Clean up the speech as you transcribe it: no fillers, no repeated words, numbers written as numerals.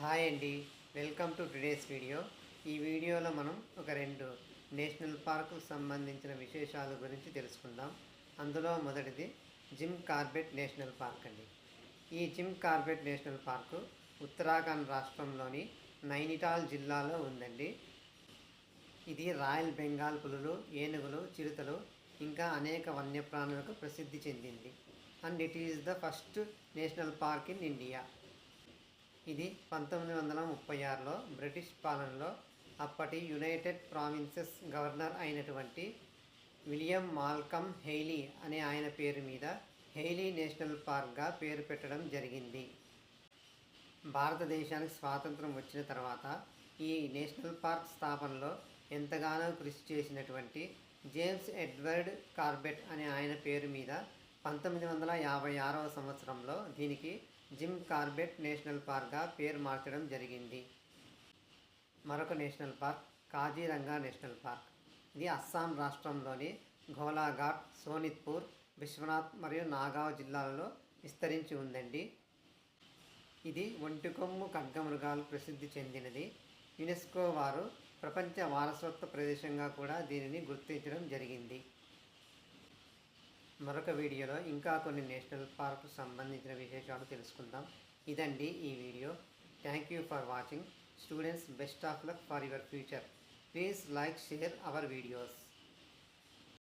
Hi అండి, welcome to today's video. ఈ వీడియోలో మనం ఒక రెండు నేషనల్ పార్కుకు సంబంధించిన విశేషాల గురించి తెలుసుకుందాం. అందులో మొదటిది జిమ్ కార్బెట్ నేషనల్ పార్క్ అండి. ఈ Jim Corbett national park Uttarakhand రాష్ట్రంలోని నైనిటాల్ జిల్లాలో ఉందండి. ఇది రాయల్ బెంగాల్ పులులు, ఏనుగులు, చిరుతలు ఇంకా అనేక వన్యప్రాణులకు ప్రసిద్ధి చెందింది. And it is the first national park in India. ఇది 1936లో బ్రిటిష్ పాలనలో అప్పటి యునైటెడ్ ప్రావిన్సెస్ గవర్నర్ అయినటువంటి విలియం మాల్కమ్ హెయిలీ అనే ఆయన పేరు మీద హెయిలీ నేషనల్ పార్క్గా పేరు పెట్టడం జరిగింది. భారతదేశానికి స్వాతంత్రం వచ్చిన తర్వాత ఈ నేషనల్ పార్క్ స్థాపనలో ఎంతగానో కృషి చేసినటువంటి జేమ్స్ ఎడ్వర్డ్ కార్బెట్ అనే ఆయన పేరు మీద 1956వ సంవత్సరంలో దీనికి జిమ్ కార్బెట్ నేషనల్ పార్క్గా పేరు మార్చడం జరిగింది. మరొక national park Kaziranga national park. ఇది అస్సాం రాష్ట్రంలోని ఘోలాఘాట్, సోనిత్పూర్, విశ్వనాథ్ మరియు నాగావ్ జిల్లాలలో విస్తరించి ఉందండి. ఇది ఒంటికొమ్ము ఖడ్గమృగాలు ప్రసిద్ధి చెందినది. యునెస్కో వారు ప్రపంచ వారసత్వ ప్రదేశంగా కూడా దీనిని గుర్తించడం జరిగింది. మరొక వీడియోలో ఇంకా కొన్ని నేషనల్ పార్కు సంబంధించిన విశేషాలు తెలుసుకుందాం. ఇదండి ఈ video. Thank you for watching. Students, best of luck for your future. Please like, share our videos.